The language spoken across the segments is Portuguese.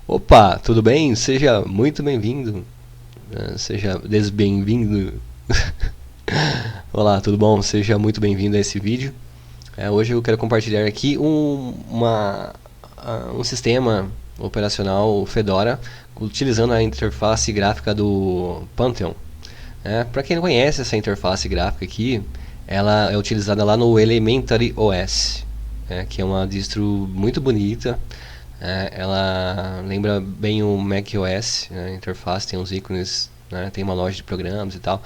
Opa, tudo bem? Seja muito bem-vindo. Seja desbem-vindo. Olá, tudo bom? Seja muito bem-vindo a esse vídeo. Hoje eu quero compartilhar aqui um sistema operacional Fedora utilizando a interface gráfica do Pantheon. Para quem não conhece essa interface gráfica aqui, ela é utilizada lá no Elementary OS, que é uma distro muito bonita. Ela lembra bem o macOS, né? A interface tem uns ícones, né? Tem uma loja de programas e tal.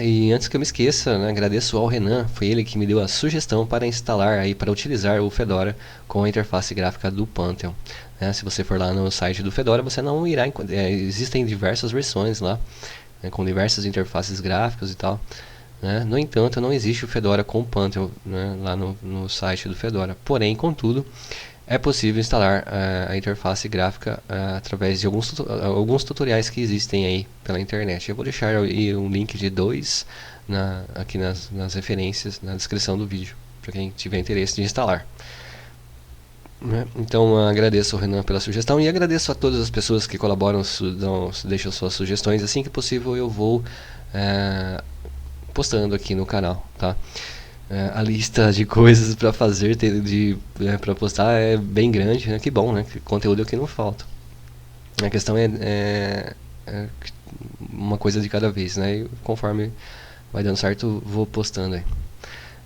E antes que eu me esqueça, né? Agradeço ao Renan, foi ele que me deu a sugestão para instalar aí, para utilizar o Fedora com a interface gráfica do Pantheon. Se você for lá no site do Fedora, você não irá encontrar. Existem diversas versões lá, né? Com diversas interfaces gráficas e tal. No entanto, não existe o Fedora com o Pantheon, né? Lá no site do Fedora. Porém, contudo, é possível instalar a interface gráfica através de alguns tutoriais que existem aí pela internet. Eu vou deixar aí um link de dois aqui nas referências, na descrição do vídeo, para quem tiver interesse de instalar. Então agradeço ao Renan pela sugestão e agradeço a todas as pessoas que colaboram, deixam suas sugestões. Assim que possível eu vou postando aqui no canal, tá? A lista de coisas para fazer, para postar é bem grande, né? Que bom, né? Que conteúdo aqui não falta. A questão é uma coisa de cada vez, né? E conforme vai dando certo, vou postando aí.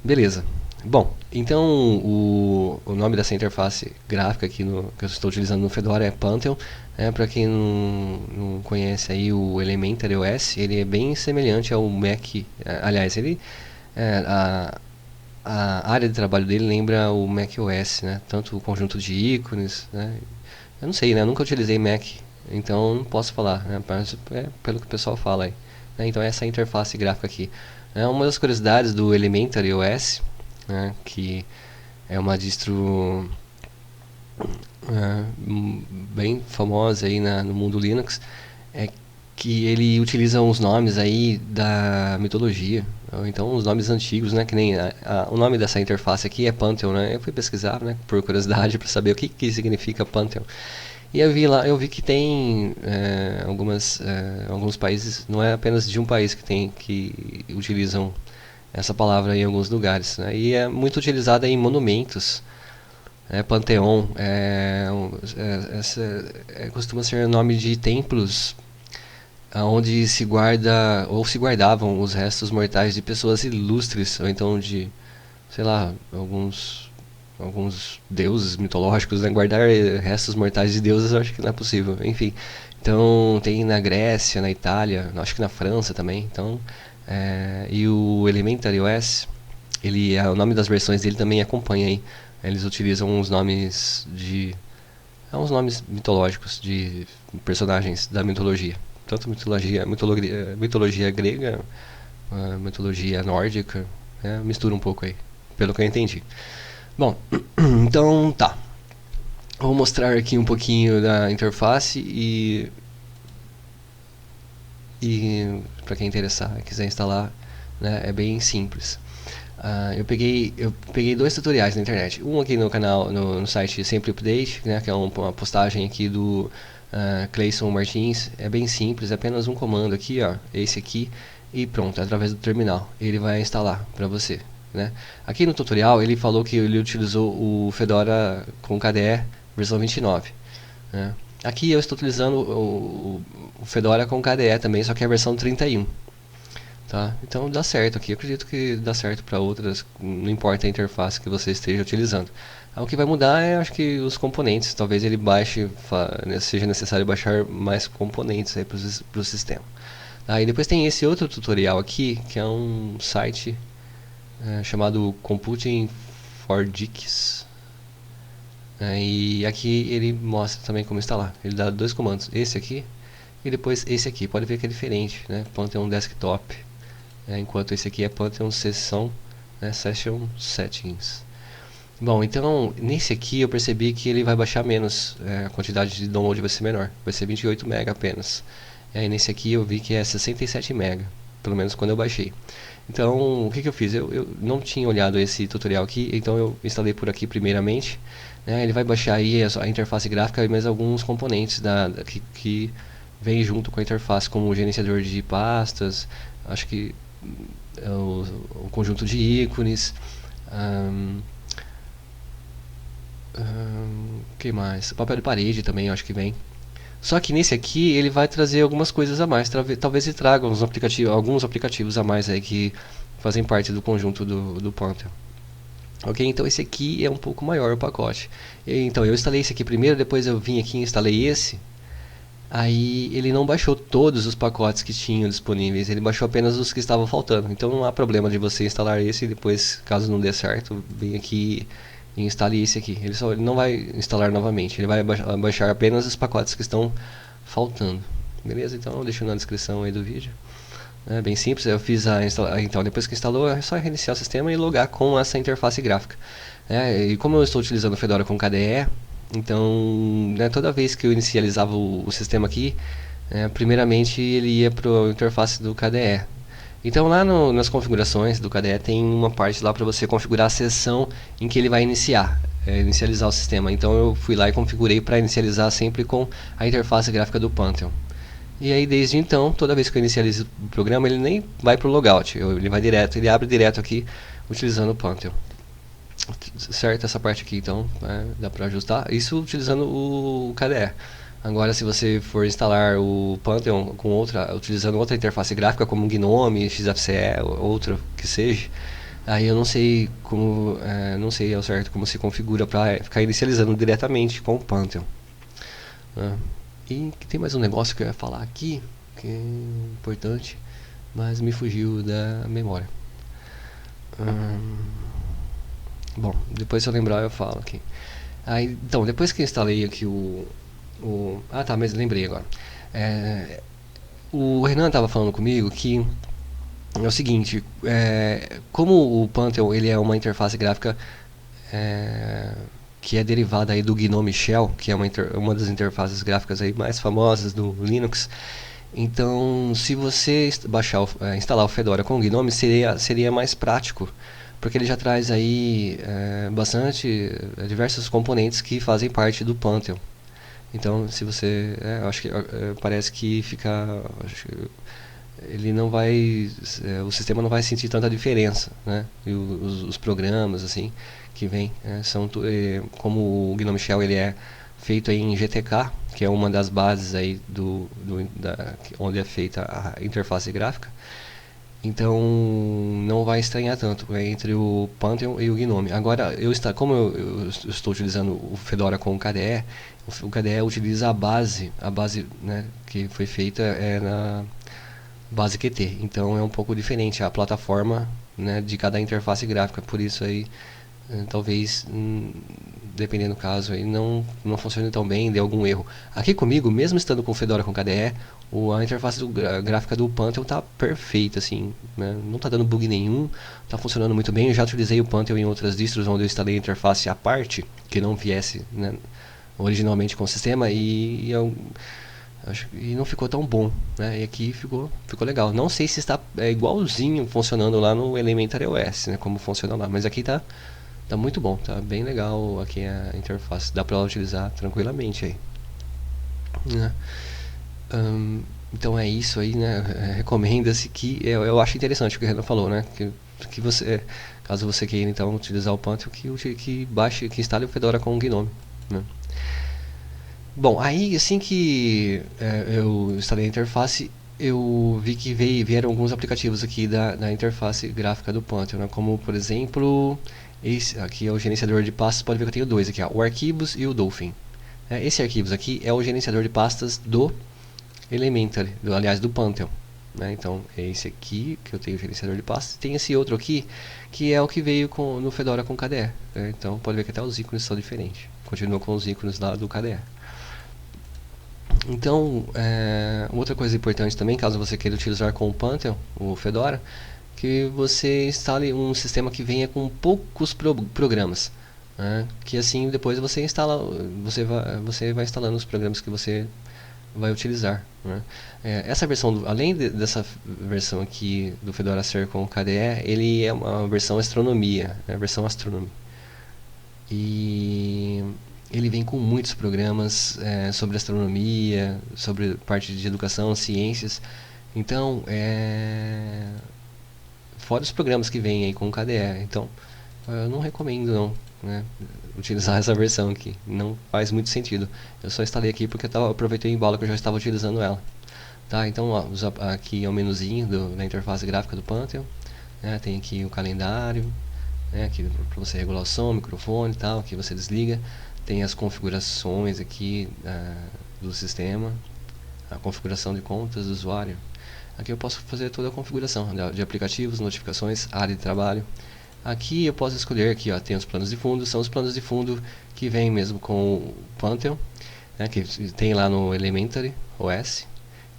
Beleza. Bom, então o nome dessa interface gráfica aqui que eu estou utilizando no Fedora é Pantheon. Para quem não conhece aí o Elementary OS, ele é bem semelhante ao Mac. Aliás, ele a área de trabalho dele lembra o macOS, né? Tanto o conjunto de ícones, né? Eu não sei, né? Eu nunca utilizei Mac, então não posso falar, né? Mas pelo que o pessoal fala aí. Então essa interface gráfica aqui. Uma das curiosidades do Elementary OS, né? Que é uma distro bem famosa aí no mundo Linux, é que ele utiliza uns nomes aí da mitologia, ou então os nomes antigos, né? Que nem o nome dessa interface aqui é Pantheon, né? Eu fui pesquisar, né? Por curiosidade, para saber o que significa Pantheon. E eu vi que tem alguns países, não é apenas de um país que utilizam essa palavra em alguns lugares, né? E é muito utilizada em monumentos. Panteão costuma ser nome de templos onde se guarda ou se guardavam os restos mortais de pessoas ilustres, ou então de, sei lá, alguns deuses mitológicos, né? Guardar restos mortais de deuses eu acho que não é possível, enfim. Então tem na Grécia, na Itália, acho que na França também. Então, e o Elementary OS, o nome das versões dele também acompanha aí. Eles utilizam uns nomes mitológicos de personagens da mitologia. Tanto mitologia grega, mitologia nórdica, mistura um pouco aí, pelo que eu entendi. Bom, então tá. Vou mostrar aqui um pouquinho da interface e para quem interessar, quiser instalar, né, é bem simples. Eu peguei dois tutoriais na internet. Um aqui no canal, no site Sempre Update, né, que é uma postagem aqui do Cleison Martins. É bem simples, é apenas um comando aqui, ó, esse aqui, e pronto, através do terminal ele vai instalar para você, né? Aqui no tutorial ele falou que ele utilizou o Fedora com KDE versão 29, né? Aqui eu estou utilizando o Fedora com KDE também, só que é a versão 31. Tá? Então dá certo aqui, eu acredito que dá certo para outras, não importa a interface que você esteja utilizando. O que vai mudar é, acho que os componentes, talvez ele seja necessário baixar mais componentes aí para o sistema. E depois tem esse outro tutorial aqui, que é um site chamado Computing for Geeks. E aqui ele mostra também como instalar. Ele dá dois comandos, esse aqui e depois esse aqui. Pode ver que é diferente, né? Pantheon Desktop. Enquanto esse aqui é Pantheon Session, né, Session Settings. Bom, então nesse aqui eu percebi que ele vai baixar menos, a quantidade de download vai ser menor, vai ser 28 MB apenas. E nesse aqui eu vi que é 67 MB, pelo menos quando eu baixei. Então o que eu fiz? Eu não tinha olhado esse tutorial aqui, então eu instalei por aqui primeiramente. né? Ele vai baixar aí a interface gráfica e mais alguns componentes que vem junto com a interface, como o gerenciador de pastas, acho que o conjunto de ícones, que mais? O papel de parede também, acho que vem. Só que nesse aqui ele vai trazer algumas coisas a mais. Talvez ele traga alguns aplicativos a mais aí que fazem parte do conjunto do Pantheon. Ok, então esse aqui é um pouco maior o pacote. Então eu instalei esse aqui primeiro, depois eu vim aqui e instalei esse. Aí ele não baixou todos os pacotes que tinham disponíveis, ele baixou apenas os que estavam faltando. Então não há problema de você instalar esse e depois, caso não dê certo, vem aqui e instale esse aqui. Ele não vai instalar novamente, ele vai baixar apenas os pacotes que estão faltando. Beleza? Então deixa na descrição aí do vídeo. É bem simples, eu fiz então depois que instalou é só reiniciar o sistema e logar com essa interface gráfica. E como eu estou utilizando o Fedora com KDE, então, né, toda vez que eu inicializava o sistema aqui, primeiramente ele ia para a interface do KDE. Então lá nas configurações do KDE tem uma parte lá para você configurar a sessão em que ele vai inicializar o sistema. Então eu fui lá e configurei para inicializar sempre com a interface gráfica do Pantheon. E aí desde então, toda vez que eu inicializo o programa, ele nem vai para o logout, ele abre direto aqui utilizando o Pantheon. Certo, essa parte aqui então dá para ajustar, isso utilizando o KDE. Agora se você for instalar o Pantheon utilizando outra interface gráfica como Gnome, XFCE, outra que seja, aí eu não sei não sei ao certo como se configura para ficar inicializando diretamente com o Pantheon. E tem mais um negócio que eu ia falar aqui, que é importante, mas me fugiu da memória. Bom, depois se eu lembrar eu falo aqui. Então, depois que eu instalei aqui mas lembrei agora. O Renan estava falando comigo que é o seguinte, como o Pantheon ele é uma interface gráfica que é derivada aí do Gnome Shell, que é uma das interfaces gráficas aí mais famosas do Linux. Então, se você instalar o Fedora com o Gnome, seria mais prático, porque ele já traz aí diversos componentes que fazem parte do Pantheon. Então, se você, acho que parece que ele não vai, o sistema não vai sentir tanta diferença, né? E os programas assim que vem são como o Gnome Shell ele é feito em GTK, que é uma das bases aí onde é feita a interface gráfica. Então não vai estranhar tanto entre o Pantheon e o Gnome. Agora, como eu estou utilizando o Fedora com o KDE, o KDE utiliza a base, né, que foi feita na base Qt. Então é um pouco diferente a plataforma, né, de cada interface gráfica. Por isso aí, talvez, dependendo do caso, aí não funcione tão bem, dê algum erro. Aqui comigo, mesmo estando com o Fedora com KDE, a interface gráfica do Pantheon está perfeita, assim, né? Não está dando bug nenhum, está funcionando muito bem. Eu já utilizei o Pantheon em outras distros onde eu instalei a interface à parte, que não viesse, né, originalmente com o sistema, e não ficou tão bom, né? E aqui ficou legal. Não sei se está igualzinho funcionando lá no Elementary OS, né, como funciona lá, mas aqui tá muito bom, tá bem legal aqui a interface, dá para utilizar tranquilamente aí, né? Então é isso aí, né? Recomenda-se que eu acho interessante o que o Renan falou, né? Que você, caso você queira então utilizar o Pantheon, que instale o Fedora com o Gnome, né? Bom, aí assim que eu instalei a interface, eu vi que vieram alguns aplicativos aqui da interface gráfica do Pantheon, né? Como por exemplo, esse aqui é o gerenciador de pastas. Pode ver que eu tenho dois aqui, ó, o Arquivos e o Dolphin. Esse Arquivos aqui é o gerenciador de pastas do Elementary, aliás do Pantheon, né? Então é esse aqui que eu tenho o gerenciador de pastas. Tem esse outro aqui que é o que veio no Fedora com KDE, né? Então pode ver que até os ícones são diferentes. Continua com os ícones lá do KDE. Então, outra coisa importante também, caso você queira utilizar com o Pantheon, o Fedora, que você instale um sistema que venha com poucos programas, né? Que assim depois você instala, você vai instalando os programas que você vai utilizar, né? Essa versão, além dessa versão aqui do Fedora ser com KDE, ele é uma versão astronomia, a versão astronomia. e ele vem com muitos programas sobre astronomia, sobre parte de educação, ciências. Então, fora os programas que vêm aí com o KDE. Então, eu não recomendo não, né, utilizar essa versão aqui. Não faz muito sentido. Eu só instalei aqui porque eu aproveitei em embalo que eu já estava utilizando ela. Tá, então ó, aqui é o menuzinho da interface gráfica do Pantheon. Né, tem aqui o calendário, né, aqui para você regular o som, microfone e tal, aqui você desliga. Tem as configurações aqui do sistema, a configuração de contas do usuário. Aqui eu posso fazer toda a configuração de aplicativos, notificações, área de trabalho. Aqui eu posso escolher, aqui ó, tem os planos de fundo, são os planos de fundo que vem mesmo com o Pantheon, né, que tem lá no Elementary OS.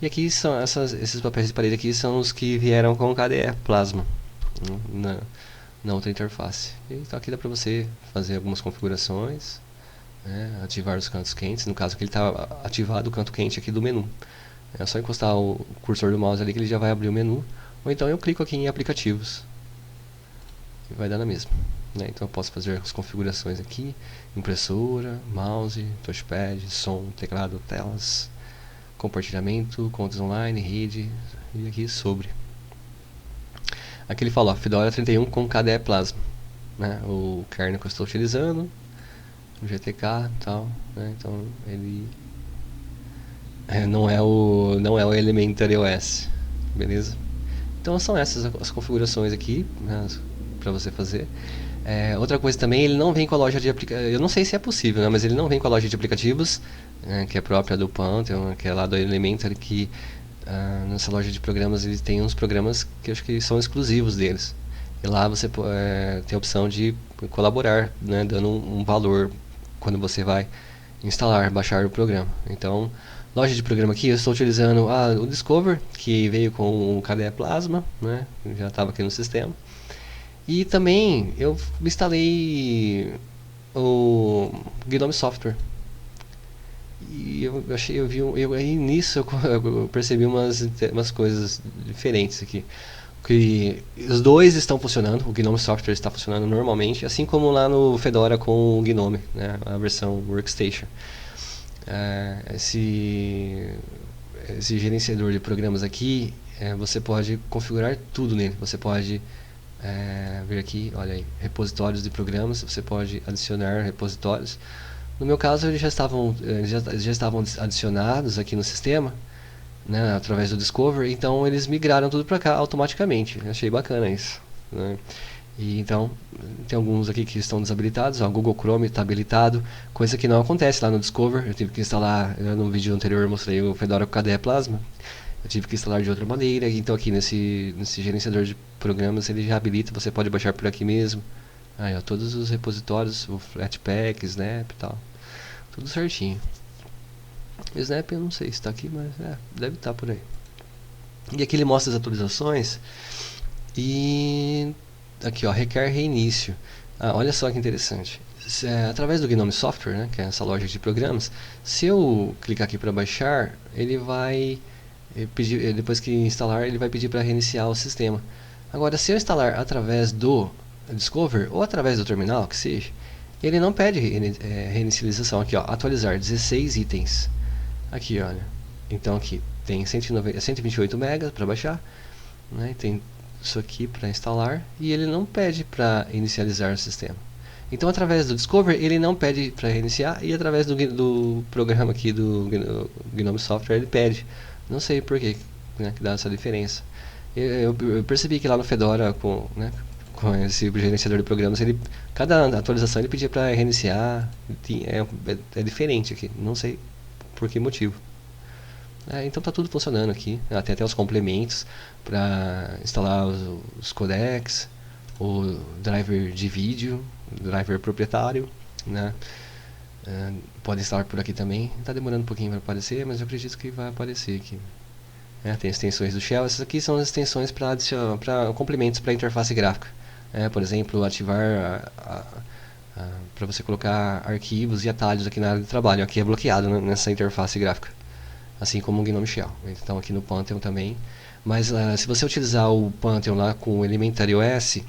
E aqui são esses papéis de parede aqui são os que vieram com o KDE Plasma, né, na outra interface. Então aqui dá para você fazer algumas configurações, né, ativar os cantos quentes, no caso que ele está ativado o canto quente aqui do menu. É só encostar o cursor do mouse ali que ele já vai abrir o menu, ou então eu clico aqui em aplicativos e vai dar na mesma. Né? Então eu posso fazer as configurações aqui, impressora, mouse, touchpad, som, teclado, telas, compartilhamento, contas online, rede, e aqui sobre. Aqui ele fala, Fedora 31 com KDE Plasma, né? O kernel que eu estou utilizando, o GTK e tal, né? Então ele não é o Elementary OS, beleza? Então são essas as configurações aqui, né, para você fazer. Outra coisa também, ele não vem com a loja de aplicativos, eu não sei se é possível, né, mas ele não vem com a loja de aplicativos, que é própria do Pantheon, que é lá do Elementary, que nessa loja de programas ele tem uns programas que eu acho que são exclusivos deles. E lá você tem a opção de colaborar, né, dando um valor quando você vai instalar, baixar o programa. Então, loja de programa aqui, eu estou utilizando o Discover, que veio com o KDE Plasma, né, já estava aqui no sistema. E também eu instalei o Gnome Software. E aí nisso eu percebi umas coisas diferentes aqui. Que os dois estão funcionando, o Gnome Software está funcionando normalmente, assim como lá no Fedora com o Gnome, né, a versão Workstation. Esse gerenciador de programas aqui, você pode configurar tudo nele. Você pode ver aqui, olha aí, repositórios de programas, você pode adicionar repositórios. No meu caso, eles já estavam adicionados aqui no sistema, né, através do Discover, então eles migraram tudo para cá automaticamente. Achei bacana isso, né? E então, tem alguns aqui que estão desabilitados, o Google Chrome está habilitado, coisa que não acontece lá no Discover. Eu tive que instalar, no vídeo anterior eu mostrei o Fedora com KDE Plasma, eu tive que instalar de outra maneira. Então aqui nesse gerenciador de programas ele já habilita, você pode baixar por aqui mesmo. Aí ó, todos os repositórios, o Flatpak, Snap e tal, tudo certinho. O Snap eu não sei se está aqui, mas deve estar por aí. E aqui ele mostra as atualizações e aqui ó, requer reinício. Olha só que interessante. Através do Gnome Software, né, que é essa loja de programas, se eu clicar aqui para baixar, ele vai pedir, depois que instalar, ele vai pedir para reiniciar o sistema. Agora, se eu instalar através do Discover ou através do terminal, que seja, ele não pede reinicialização. Aqui ó, atualizar 16 itens. Aqui olha, então aqui tem 128 MB para baixar, né, tem isso aqui para instalar, e ele não pede para inicializar o sistema. Então através do Discover ele não pede para reiniciar, e através do programa aqui do Gnome Software ele pede. Não sei por que, né, que dá essa diferença. Eu percebi que lá no Fedora com esse gerenciador de programas, cada atualização ele pedia para reiniciar. É diferente aqui, não sei por que motivo. Então tá tudo funcionando aqui. Tem até os complementos para instalar os codecs, o driver de vídeo, driver proprietário, né? Pode instalar por aqui também. Está demorando um pouquinho para aparecer, mas eu acredito que vai aparecer aqui. Tem extensões do Shell. Essas aqui são as extensões para complementos para a interface gráfica. Por exemplo, ativar para você colocar arquivos e atalhos aqui na área de trabalho. Aqui é bloqueado, né, nessa interface gráfica, assim como o Gnome Shell. Então aqui no Pantheon também. Mas se você utilizar o Pantheon lá com o Elementary OS,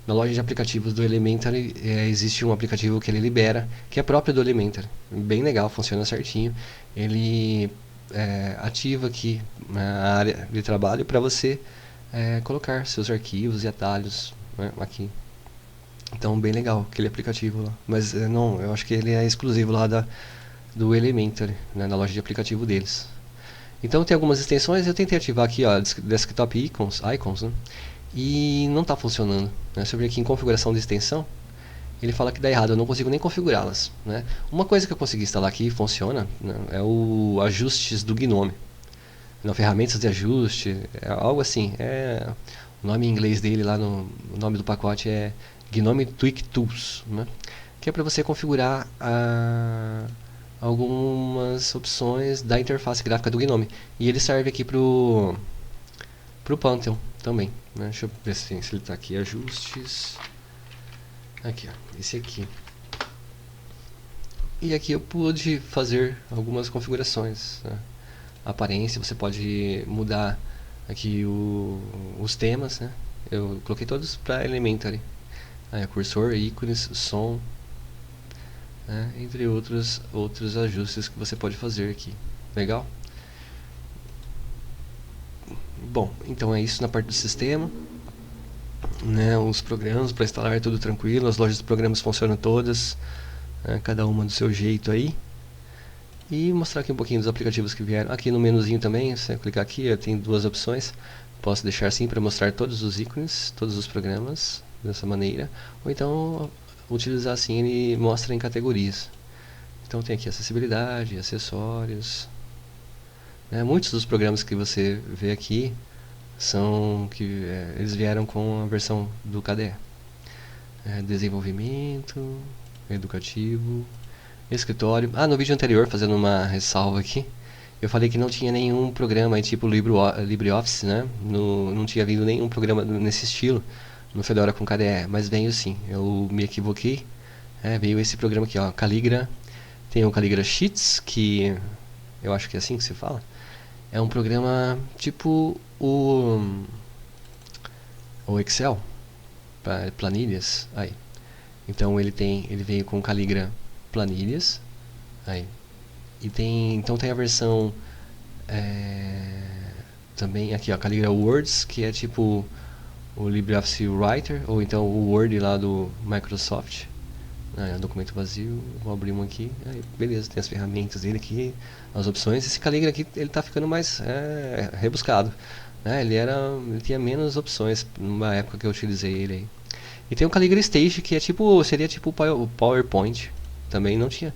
na loja de aplicativos do Elementary existe um aplicativo que ele libera, que é próprio do Elementary. Bem legal, funciona certinho. Ele ativa aqui na área de trabalho para você colocar seus arquivos e atalhos, né, aqui. Então, bem legal aquele aplicativo lá. Mas não, eu acho que ele é exclusivo lá do Elementary, né, na loja de aplicativo deles. Então tem algumas extensões, eu tentei ativar aqui, ó, Desktop Icons, né, e não está funcionando, né. Se eu vir aqui em configuração de extensão, ele fala que dá errado, eu não consigo nem configurá-las, né. Uma coisa que eu consegui instalar aqui e funciona, né, é o ajustes do Gnome. Não, ferramentas de ajuste, algo assim. O nome em inglês dele lá o nome do pacote é Gnome Tweak Tools, né, que é para você configurar algumas opções da interface gráfica do Gnome. E ele serve aqui pro Pantheon também, né? Deixa eu ver se ele está aqui. Ajustes. Aqui, ó, esse aqui. E aqui eu pude fazer algumas configurações, né? A aparência, você pode mudar aqui os temas, né? Eu coloquei todos para Elementary. Cursor, ícones, som, né? Entre outros ajustes que você pode fazer aqui. Legal? Bom, então é isso na parte do sistema, né? Os programas para instalar é tudo tranquilo, as lojas de programas funcionam todas, né? Cada uma do seu jeito aí. E mostrar aqui um pouquinho dos aplicativos que vieram. Aqui no menuzinho também, você clicar aqui, tem duas opções. Posso deixar assim para mostrar todos os ícones, todos os programas, dessa maneira. Ou então utilizar assim, ele mostra em categorias. Então tem aqui acessibilidade, acessórios, né? Muitos dos programas que você vê aqui são que eles vieram com a versão do KDE. Desenvolvimento, educativo, escritório. No vídeo anterior, fazendo uma ressalva aqui, eu falei que não tinha nenhum programa tipo LibreOffice, né? Não tinha vindo nenhum programa nesse estilo no Fedora com KDE, mas veio sim. Eu me equivoquei. Veio esse programa aqui, ó, Calligra. Tem o Calligra Sheets, que eu acho que é assim que se fala. É um programa tipo o Excel, para planilhas. Aí. Então ele veio com Calligra Planilhas. Aí. Então tem a versão também aqui, ó, Calligra Words, que é tipo o LibreOffice Writer, ou então o Word lá do Microsoft. Documento vazio, vou abrir um aqui. Beleza, tem as ferramentas dele aqui, as opções. Esse Calligra aqui, ele tá ficando mais rebuscado, né? Ele tinha menos opções numa época que eu utilizei ele aí. E tem o Calligra Stage, que seria tipo o PowerPoint. Também não tinha.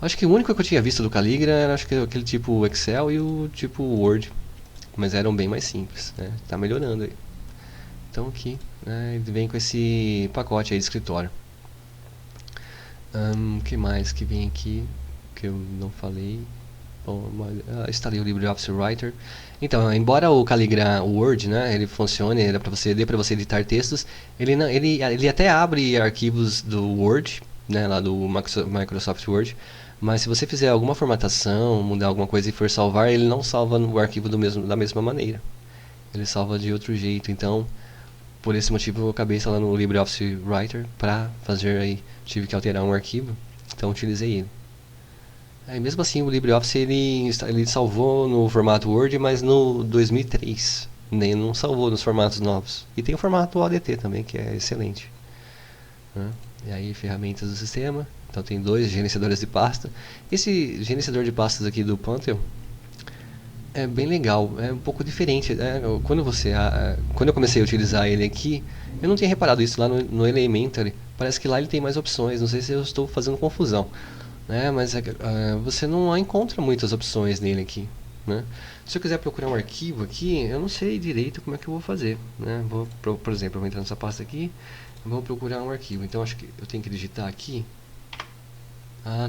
Acho que o único que eu tinha visto do Calligra era aquele tipo Excel e o tipo Word. Mas eram bem mais simples, né? Tá melhorando aí. Então aqui, né, ele vem com esse pacote aí de escritório. Que mais que vem aqui que eu não falei? Bom, instalei o LibreOffice Writer. Então, embora o Calligra Word, né, ele funcione, dê para você editar textos, ele até abre arquivos do Word, né, lá do Microsoft Word, mas se você fizer alguma formatação, mudar alguma coisa e for salvar, ele não salva o arquivo da mesma maneira. Ele salva de outro jeito. Então, por esse motivo eu acabei instalando o LibreOffice Writer para fazer aí, tive que alterar um arquivo, então utilizei ele. Mesmo assim o LibreOffice ele salvou no formato Word, mas no 2003, nem não salvou nos formatos novos. E tem o formato ODT também, que é excelente, né? E aí ferramentas do sistema, então tem 2 gerenciadores de pasta. Esse gerenciador de pastas aqui do Pantheon é bem legal, é um pouco diferente, né? Quando eu comecei a utilizar ele aqui, eu não tinha reparado isso lá no Elementary. Parece que lá ele tem mais opções, não sei se eu estou fazendo confusão, né? Mas você não encontra muitas opções nele aqui, né? Se eu quiser procurar um arquivo aqui, eu não sei direito como é que eu vou fazer, né? Por exemplo, eu vou entrar nessa pasta aqui, vou procurar um arquivo. Então acho que eu tenho que digitar aqui.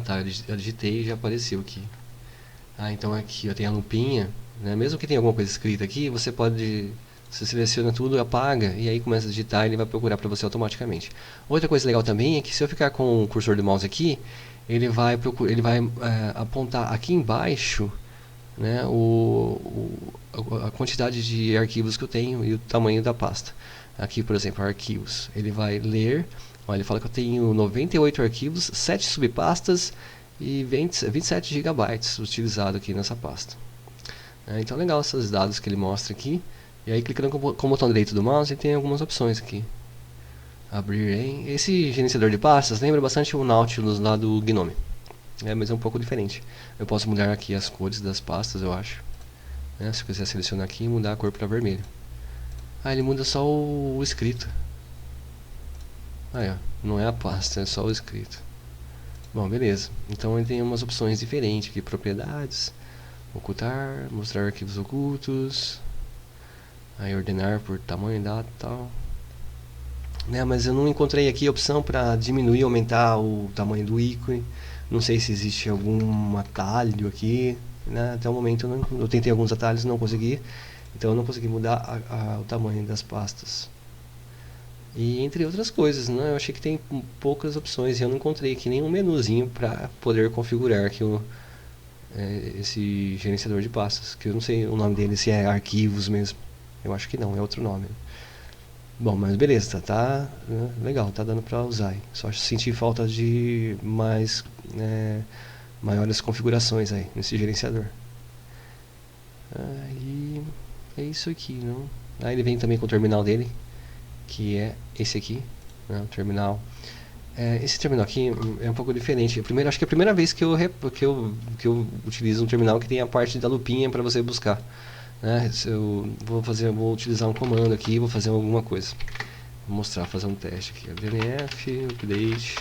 Tá, eu digitei e já apareceu aqui. Então aqui eu tenho a lupinha, né? Mesmo que tenha alguma coisa escrita aqui, você seleciona tudo, apaga e aí começa a digitar e ele vai procurar para você automaticamente. Outra coisa legal também é que se eu ficar com o cursor do mouse aqui, ele vai apontar aqui embaixo, né, a quantidade de arquivos que eu tenho e o tamanho da pasta. Aqui, por exemplo, arquivos. Ele vai ler, olha, ele fala que eu tenho 98 arquivos, 7 subpastas e 27 gigabytes utilizado aqui nessa pasta. Então legal esses dados que ele mostra aqui. E aí clicando com o botão direito do mouse tem algumas opções aqui. Abrir em... Esse gerenciador de pastas lembra bastante o Nautilus lá do Gnome. Mas é um pouco diferente. Eu posso mudar aqui as cores das pastas, eu acho. Se eu quiser selecionar aqui e mudar a cor para vermelho. Ele muda só o escrito. Aí, ó, não é a pasta, é só o escrito. Bom, beleza. Então ele tem umas opções diferentes aqui. Propriedades, ocultar, mostrar arquivos ocultos. Aí ordenar por tamanho, data e tal. Mas eu não encontrei aqui a opção para diminuir ou aumentar o tamanho do ícone. Não sei se existe algum atalho aqui. Até o momento eu tentei alguns atalhos e não consegui. Então eu não consegui mudar o tamanho das pastas. E entre outras coisas, eu achei que tem poucas opções e eu não encontrei aqui nenhum menuzinho para poder configurar aqui esse gerenciador de pastas. Que eu não sei o nome dele, se é arquivos mesmo. Eu acho que não, é outro nome. Bom, mas beleza, tá legal, tá dando pra usar. Só senti falta de maiores configurações aí nesse gerenciador. Aí é isso aqui, não? Aí ele vem também com o terminal dele, que é esse aqui, o terminal. Esse terminal aqui é um pouco diferente. Acho que é a primeira vez que eu utilizo um terminal que tem a parte da lupinha para você buscar. Eu vou utilizar um comando aqui e vou fazer alguma coisa. Vou mostrar, fazer um teste aqui. DNF, update.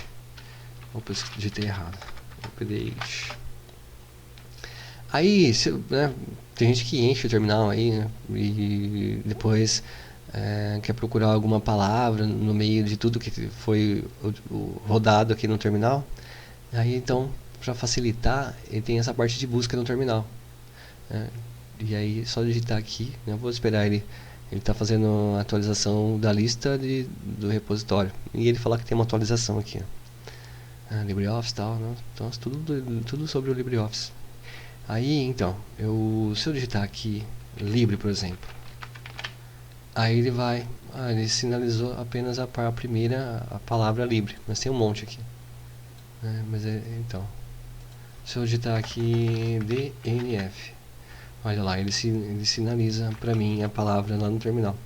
Opa, digitei errado. Update. Aí, tem gente que enche o terminal aí, e depois quer procurar alguma palavra no meio de tudo que foi rodado aqui no terminal. Aí então, para facilitar, ele tem essa parte de busca no terminal. E aí só digitar aqui, eu vou esperar ele está fazendo a atualização da lista do repositório. E ele fala que tem uma atualização aqui. LibreOffice e tal, então tudo sobre o LibreOffice. Aí então, se eu digitar aqui Libre, por exemplo, aí ele vai, ele sinalizou apenas a primeira a palavra Libre, mas tem um monte aqui. Então, se eu digitar aqui DNF, olha lá, ele sinaliza para mim a palavra lá no terminal.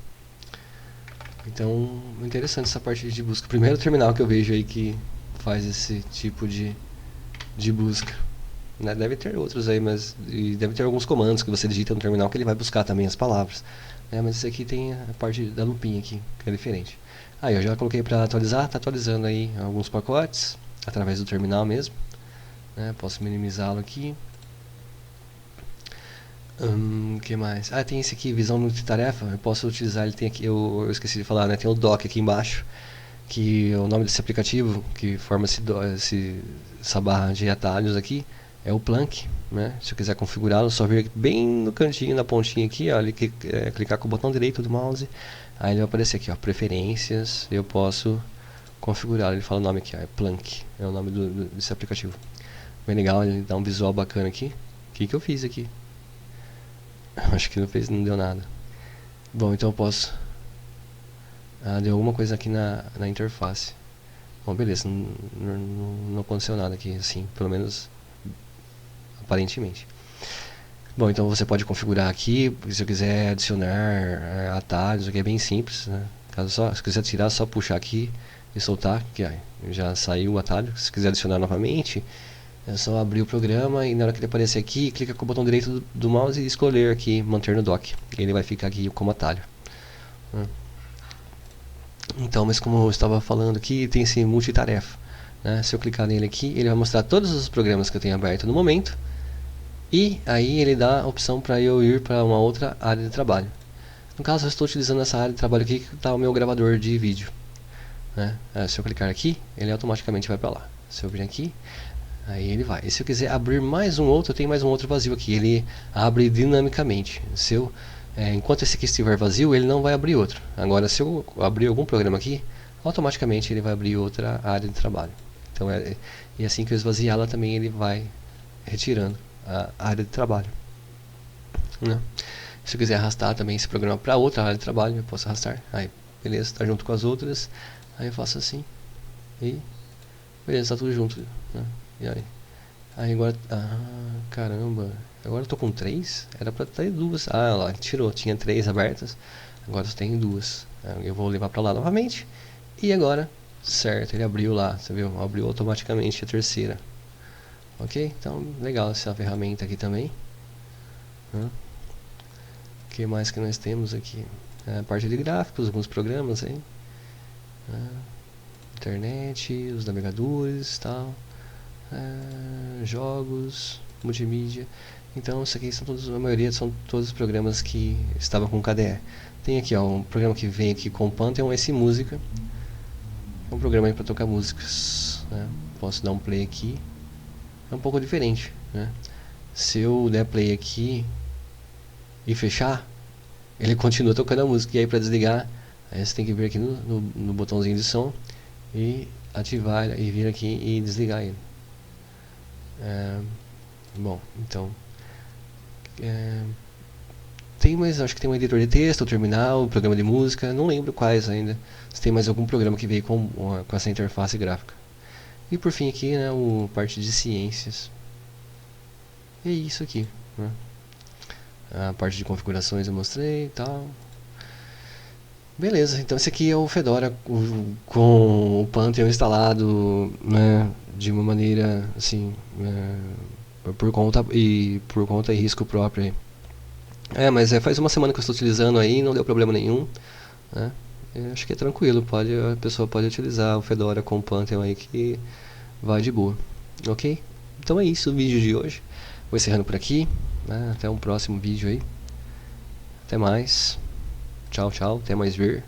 Então, interessante essa parte de busca. Primeiro terminal que eu vejo aí que faz esse tipo de busca. Deve ter outros aí, mas deve ter alguns comandos que você digita no terminal que ele vai buscar também as palavras. Mas esse aqui tem a parte da lupinha aqui, que é diferente. Aí eu já coloquei para atualizar, está atualizando aí alguns pacotes através do terminal mesmo. Posso minimizá-lo aqui. Que mais? Tem esse aqui, visão multitarefa. Eu posso utilizar, ele tem aqui, eu esqueci de falar, tem o dock aqui embaixo, que é o nome desse aplicativo que forma essa barra de atalhos aqui, é o Planck. Se eu quiser configurá-lo, só vir bem no cantinho, na pontinha aqui, ó, clicar com o botão direito do mouse, aí ele vai aparecer aqui, ó, preferências, eu posso configurá-lo. Ele fala o nome aqui, ó, é Planck, é o nome desse aplicativo. Bem legal, ele dá um visual bacana aqui. O que eu fiz aqui? Acho que não deu nada. Bom, então eu posso... deu alguma coisa aqui na interface. Bom, beleza, não aconteceu nada aqui, assim, pelo menos aparentemente. Bom, então você pode configurar aqui, se eu quiser adicionar atalhos, aqui é bem simples, se quiser tirar, é só puxar aqui e soltar, que já saiu o atalho. Se quiser adicionar novamente, é só abrir o programa e na hora que ele aparecer aqui, clica com o botão direito do mouse e escolher aqui, manter no dock. Ele vai ficar aqui como atalho. Então, mas como eu estava falando aqui, tem esse multitarefa. Se eu clicar nele aqui, ele vai mostrar todos os programas que eu tenho aberto no momento. E aí ele dá a opção para eu ir para uma outra área de trabalho. No caso, eu estou utilizando essa área de trabalho aqui que está o meu gravador de vídeo. Se eu clicar aqui, ele automaticamente vai para lá. Se eu vir aqui, aí ele vai. E se eu quiser abrir mais um outro, eu tenho mais um outro vazio aqui. Ele abre dinamicamente. Enquanto esse aqui estiver vazio, ele não vai abrir outro. Agora, se eu abrir algum programa aqui, automaticamente ele vai abrir outra área de trabalho. Então, e assim que eu esvaziá-la também, ele vai retirando a área de trabalho. Se eu quiser arrastar também esse programa para outra área de trabalho, eu posso arrastar. Aí, beleza, tá junto com as outras. Aí eu faço assim, e beleza, tá tudo junto, né? E aí agora, caramba, agora eu tô com 3? Era pra ter 2. Ah, lá, tirou, tinha 3 abertas, agora só tem 2. Eu vou levar pra lá novamente. E agora, certo, ele abriu lá, você viu? Abriu automaticamente a terceira. Ok? Então, legal essa ferramenta aqui também. O que mais que nós temos aqui? A parte de gráficos, alguns programas aí. Internet, os navegadores, tal. Jogos, multimídia. Então, isso aqui são todos, a maioria são todos os programas que estavam com KDE. Tem aqui, ó, um programa que vem aqui com Pantheon, esse música. É um programa aí para tocar músicas, né? Posso dar um play aqui. É um pouco diferente, né? Se eu der play aqui e fechar, ele continua tocando a música. E aí para desligar, aí você tem que vir aqui no botãozinho de som e ativar e vir aqui e desligar ele. Bom, então acho que tem um editor de texto, o terminal, o programa de música, não lembro quais ainda. Se tem mais algum programa que veio com essa interface gráfica. E por fim aqui, né, parte de ciências. E é isso aqui, né? A parte de configurações eu mostrei e tal. Beleza, então esse aqui é o Fedora com o Pantheon instalado, né, de uma maneira assim, por conta e risco próprio. Mas faz uma semana que eu estou utilizando aí, não deu problema nenhum, né? Acho que é tranquilo, a pessoa pode utilizar o Fedora com o Pantheon aí que vai de boa, ok? Então é isso o vídeo de hoje. Vou encerrando por aqui, né? Até um próximo vídeo aí. Até mais. Tchau, tchau. Até mais ver.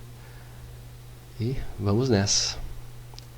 E vamos nessa.